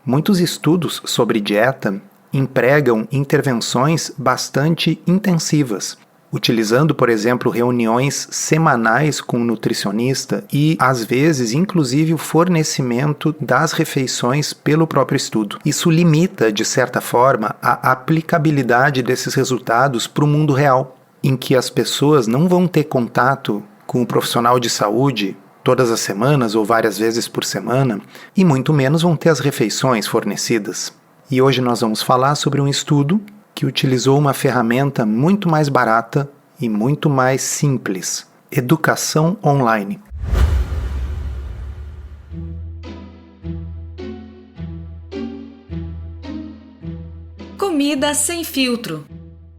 Muitos estudos sobre dieta empregam intervenções bastante intensivas, utilizando, por exemplo, reuniões semanais com o nutricionista e, às vezes, inclusive o fornecimento das refeições pelo próprio estudo. Isso limita, de certa forma, a aplicabilidade desses resultados para o mundo real, em que as pessoas não vão ter contato com o profissional de saúde todas as semanas ou várias vezes por semana, e muito menos vão ter as refeições fornecidas. E hoje nós vamos falar sobre um estudo que utilizou uma ferramenta muito mais barata e muito mais simples: educação online. Comida sem filtro.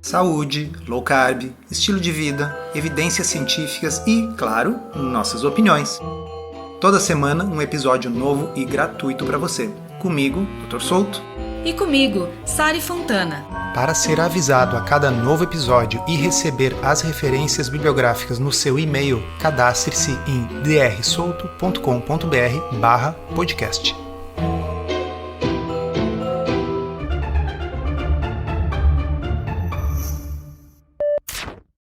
Saúde, low carb, estilo de vida, evidências científicas e, claro, nossas opiniões. Toda semana um episódio novo e gratuito para você. Comigo, Dr. Souto. E comigo, Sari Fontana. Para ser avisado a cada novo episódio e receber as referências bibliográficas no seu e-mail, cadastre-se em drsolto.com.br/podcast.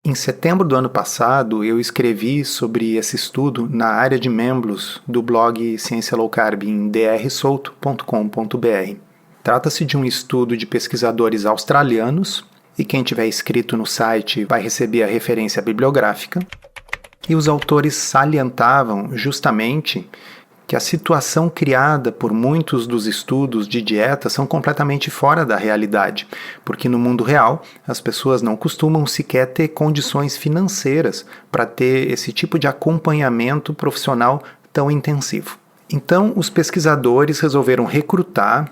Em setembro do ano passado, eu escrevi sobre esse estudo na área de membros do blog Ciência Low Carb em drsolto.com.br. Trata-se de um estudo de pesquisadores australianos, e quem tiver inscrito no site vai receber a referência bibliográfica. E os autores salientavam justamente que a situação criada por muitos dos estudos de dieta são completamente fora da realidade, porque no mundo real as pessoas não costumam sequer ter condições financeiras para ter esse tipo de acompanhamento profissional tão intensivo. Então, os pesquisadores resolveram recrutar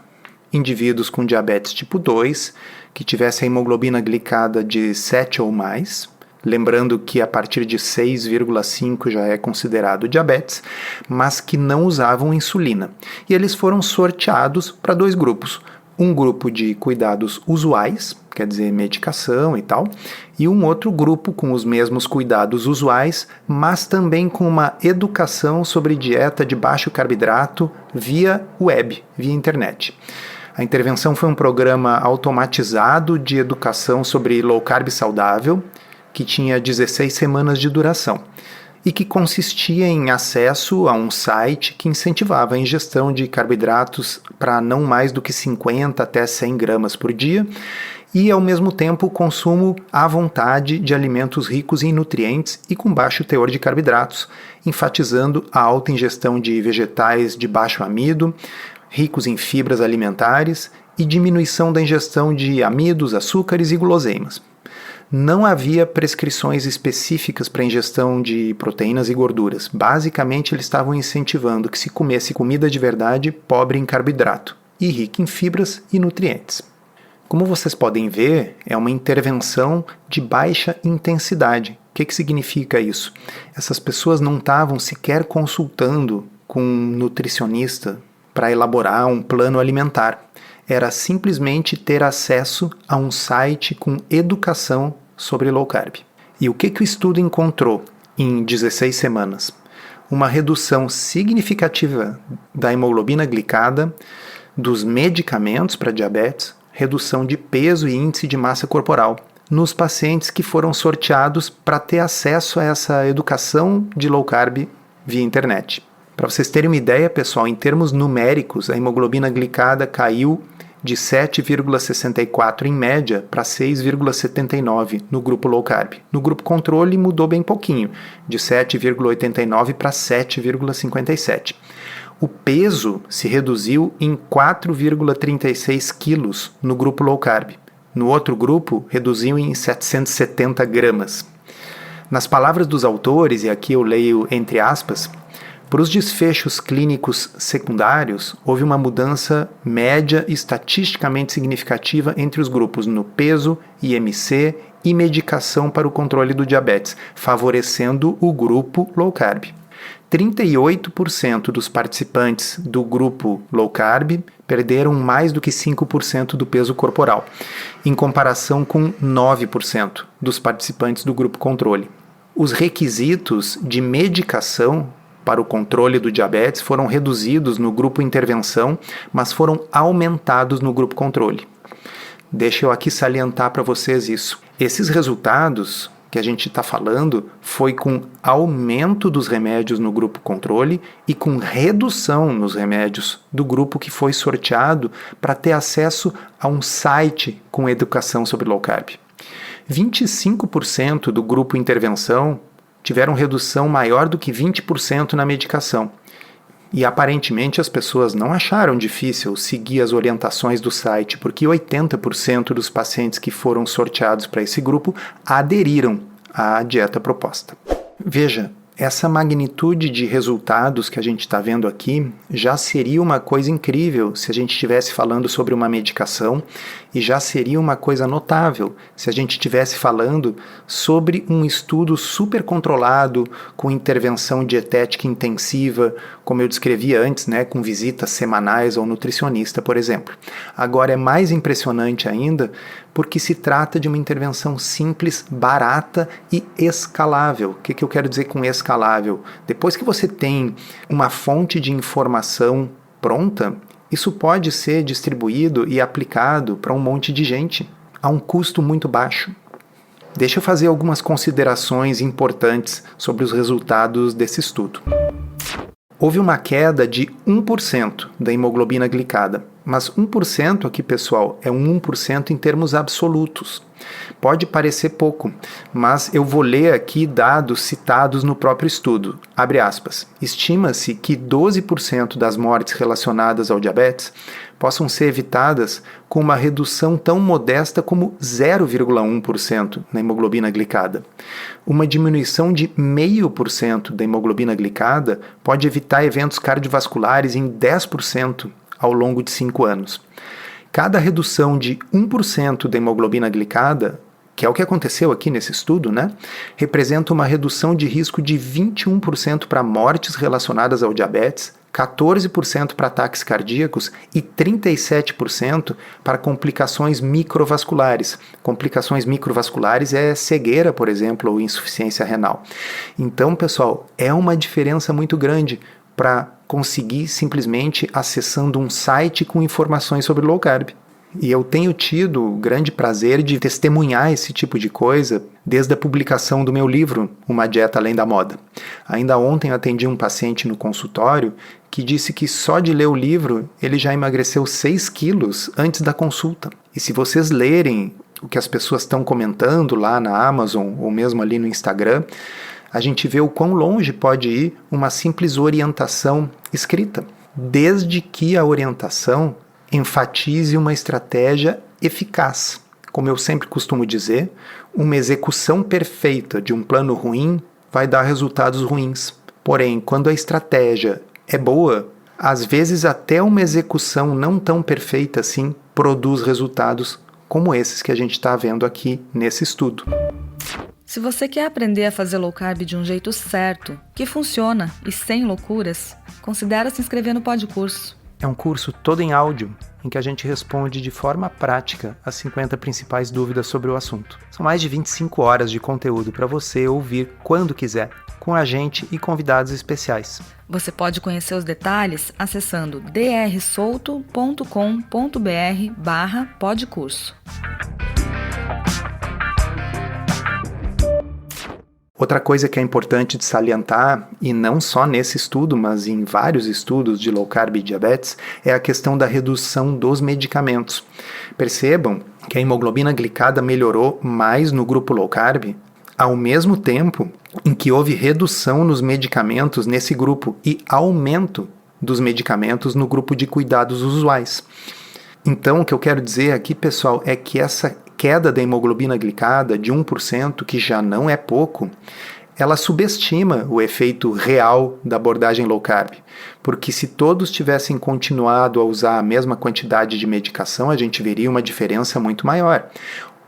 indivíduos com diabetes tipo 2, que tivessem a hemoglobina glicada de 7 ou mais, lembrando que a partir de 6,5 já é considerado diabetes, mas que não usavam insulina. E eles foram sorteados para dois grupos. Um grupo de cuidados usuais, quer dizer, medicação e tal, e um outro grupo com os mesmos cuidados usuais, mas também com uma educação sobre dieta de baixo carboidrato via web, via internet. A intervenção foi um programa automatizado de educação sobre low carb saudável, que tinha 16 semanas de duração e que consistia em acesso a um site que incentivava a ingestão de carboidratos para não mais do que 50 até 100 gramas por dia e, ao mesmo tempo, o consumo à vontade de alimentos ricos em nutrientes e com baixo teor de carboidratos, enfatizando a alta ingestão de vegetais de baixo amido, ricos em fibras alimentares e diminuição da ingestão de amidos, açúcares e guloseimas. Não havia prescrições específicas para a ingestão de proteínas e gorduras. Basicamente, eles estavam incentivando que se comesse comida de verdade pobre em carboidrato e rica em fibras e nutrientes. Como vocês podem ver, é uma intervenção de baixa intensidade. O que significa isso? Essas pessoas não estavam sequer consultando com um nutricionista para elaborar um plano alimentar. Era simplesmente ter acesso a um site com educação sobre low carb. E o que o estudo encontrou em 16 semanas? Uma redução significativa da hemoglobina glicada, dos medicamentos para diabetes, redução de peso e índice de massa corporal nos pacientes que foram sorteados para ter acesso a essa educação de low carb via internet. Para vocês terem uma ideia, pessoal, em termos numéricos, a hemoglobina glicada caiu de 7,64 em média para 6,79 no grupo low carb. No grupo controle mudou bem pouquinho, de 7,89 para 7,57. O peso se reduziu em 4,36 quilos no grupo low carb. No outro grupo, reduziu em 770 gramas. Nas palavras dos autores, e aqui eu leio entre aspas, para os desfechos clínicos secundários, houve uma mudança média estatisticamente significativa entre os grupos no peso, IMC e medicação para o controle do diabetes, favorecendo o grupo low carb. 38% dos participantes do grupo low carb perderam mais do que 5% do peso corporal, em comparação com 9% dos participantes do grupo controle. Os requisitos de medicação para o controle do diabetes foram reduzidos no grupo intervenção, mas foram aumentados no grupo controle. Deixa eu aqui salientar para vocês isso. Esses resultados que a gente está falando foi com aumento dos remédios no grupo controle e com redução nos remédios do grupo que foi sorteado para ter acesso a um site com educação sobre low carb. 25% do grupo intervenção tiveram redução maior do que 20% na medicação. E aparentemente as pessoas não acharam difícil seguir as orientações do site, porque 80% dos pacientes que foram sorteados para esse grupo aderiram à dieta proposta. Veja, essa magnitude de resultados que a gente está vendo aqui já seria uma coisa incrível se a gente estivesse falando sobre uma medicação e já seria uma coisa notável se a gente estivesse falando sobre um estudo super controlado com intervenção dietética intensiva, como eu descrevi antes, né, com visitas semanais ao nutricionista, por exemplo. Agora é mais impressionante ainda porque se trata de uma intervenção simples, barata e escalável. O que eu quero dizer com escalável? Depois que você tem uma fonte de informação pronta, isso pode ser distribuído e aplicado para um monte de gente a um custo muito baixo. Deixa eu fazer algumas considerações importantes sobre os resultados desse estudo. Houve uma queda de 1% da hemoglobina glicada, mas 1% aqui, pessoal, é um 1% em termos absolutos. Pode parecer pouco, mas eu vou ler aqui dados citados no próprio estudo. Abre aspas. Estima-se que 12% das mortes relacionadas ao diabetes possam ser evitadas com uma redução tão modesta como 0,1% na hemoglobina glicada. Uma diminuição de 0,5% da hemoglobina glicada pode evitar eventos cardiovasculares em 10% ao longo de 5 anos. Cada redução de 1% da hemoglobina glicada, que é o que aconteceu aqui nesse estudo, né, representa uma redução de risco de 21% para mortes relacionadas ao diabetes, 14% para ataques cardíacos e 37% para complicações microvasculares. Complicações microvasculares é cegueira, por exemplo, ou insuficiência renal. Então, pessoal, é uma diferença muito grande para conseguir simplesmente acessando um site com informações sobre low carb. E eu tenho tido o grande prazer de testemunhar esse tipo de coisa desde a publicação do meu livro, Uma Dieta Além da Moda. Ainda ontem eu atendi um paciente no consultório que disse que só de ler o livro ele já emagreceu 6 quilos antes da consulta. E se vocês lerem o que as pessoas estão comentando lá na Amazon ou mesmo ali no Instagram, a gente vê o quão longe pode ir uma simples orientação escrita, desde que a orientação enfatize uma estratégia eficaz. Como eu sempre costumo dizer, uma execução perfeita de um plano ruim vai dar resultados ruins. Porém, quando a estratégia é boa, às vezes até uma execução não tão perfeita assim produz resultados como esses que a gente está vendo aqui nesse estudo. Se você quer aprender a fazer low carb de um jeito certo, que funciona e sem loucuras, considere se inscrever no Podcurso. É um curso todo em áudio, em que a gente responde de forma prática as 50 principais dúvidas sobre o assunto. São mais de 25 horas de conteúdo para você ouvir quando quiser, com a gente e convidados especiais. Você pode conhecer os detalhes acessando drsolto.com.br/podcurso. Outra coisa que é importante de salientar, e não só nesse estudo, mas em vários estudos de low carb e diabetes, é a questão da redução dos medicamentos. Percebam que a hemoglobina glicada melhorou mais no grupo low carb, ao mesmo tempo em que houve redução nos medicamentos nesse grupo e aumento dos medicamentos no grupo de cuidados usuais. Então, o que eu quero dizer aqui, pessoal, é que essa queda da hemoglobina glicada de 1%, que já não é pouco, ela subestima o efeito real da abordagem low carb, porque se todos tivessem continuado a usar a mesma quantidade de medicação, a gente veria uma diferença muito maior.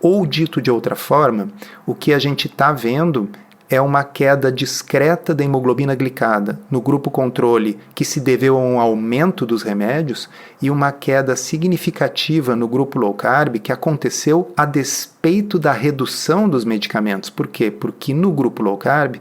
Ou, dito de outra forma, o que a gente está vendo é uma queda discreta da hemoglobina glicada no grupo controle que se deveu a um aumento dos remédios e uma queda significativa no grupo low carb que aconteceu a despeito da redução dos medicamentos. Por quê? Porque no grupo low carb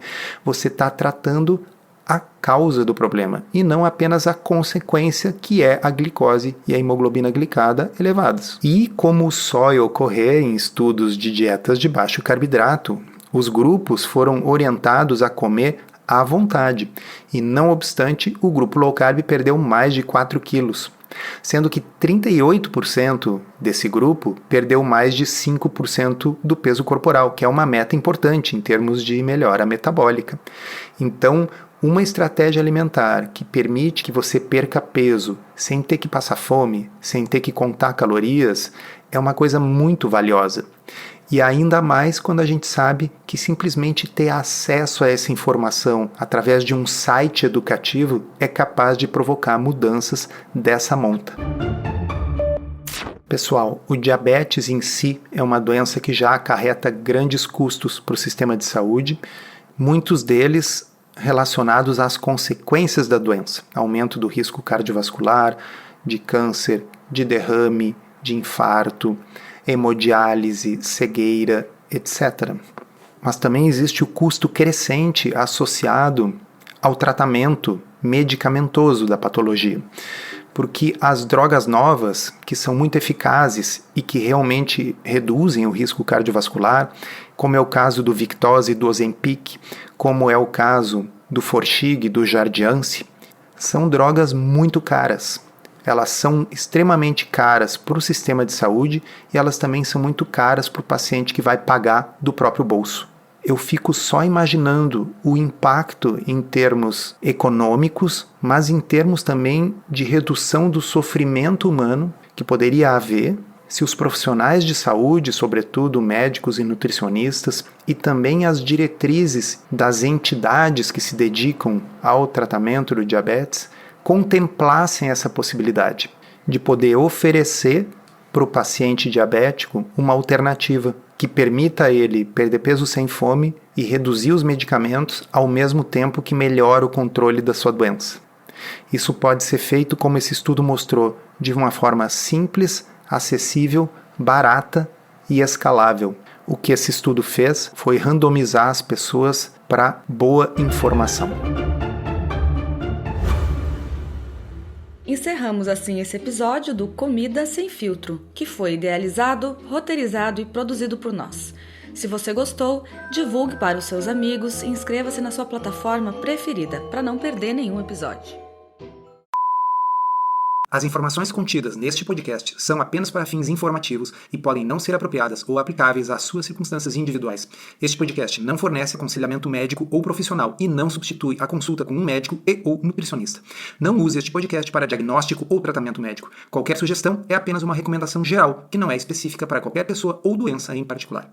você está tratando a causa do problema e não apenas a consequência, que é a glicose e a hemoglobina glicada elevadas. E como só ocorrer em estudos de dietas de baixo carboidrato, os grupos foram orientados a comer à vontade e, não obstante, o grupo low carb perdeu mais de 4 quilos, sendo que 38% desse grupo perdeu mais de 5% do peso corporal, que é uma meta importante em termos de melhora metabólica. Então, uma estratégia alimentar que permite que você perca peso sem ter que passar fome, sem ter que contar calorias, é uma coisa muito valiosa. E ainda mais quando a gente sabe que simplesmente ter acesso a essa informação através de um site educativo é capaz de provocar mudanças dessa monta. Pessoal, o diabetes em si é uma doença que já acarreta grandes custos para o sistema de saúde, muitos deles relacionados às consequências da doença, aumento do risco cardiovascular, de câncer, de derrame, de infarto, hemodiálise, cegueira, etc. Mas também existe o custo crescente associado ao tratamento medicamentoso da patologia, porque as drogas novas, que são muito eficazes e que realmente reduzem o risco cardiovascular, como é o caso do Victoza e do Ozempic, como é o caso do Forxiga e do Jardiance, são drogas muito caras. Elas são extremamente caras para o sistema de saúde e elas também são muito caras para o paciente que vai pagar do próprio bolso. Eu fico só imaginando o impacto em termos econômicos, mas em termos também de redução do sofrimento humano que poderia haver se os profissionais de saúde, sobretudo médicos e nutricionistas, e também as diretrizes das entidades que se dedicam ao tratamento do diabetes, contemplassem essa possibilidade de poder oferecer para o paciente diabético uma alternativa que permita a ele perder peso sem fome e reduzir os medicamentos ao mesmo tempo que melhora o controle da sua doença. Isso pode ser feito, como esse estudo mostrou, de uma forma simples, acessível, barata e escalável. O que esse estudo fez foi randomizar as pessoas para boa informação. Encerramos assim esse episódio do Comida Sem Filtro, que foi idealizado, roteirizado e produzido por nós. Se você gostou, divulgue para os seus amigos e inscreva-se na sua plataforma preferida para não perder nenhum episódio. As informações contidas neste podcast são apenas para fins informativos e podem não ser apropriadas ou aplicáveis às suas circunstâncias individuais. Este podcast não fornece aconselhamento médico ou profissional e não substitui a consulta com um médico ou nutricionista. Não use este podcast para diagnóstico ou tratamento médico. Qualquer sugestão é apenas uma recomendação geral, que não é específica para qualquer pessoa ou doença em particular.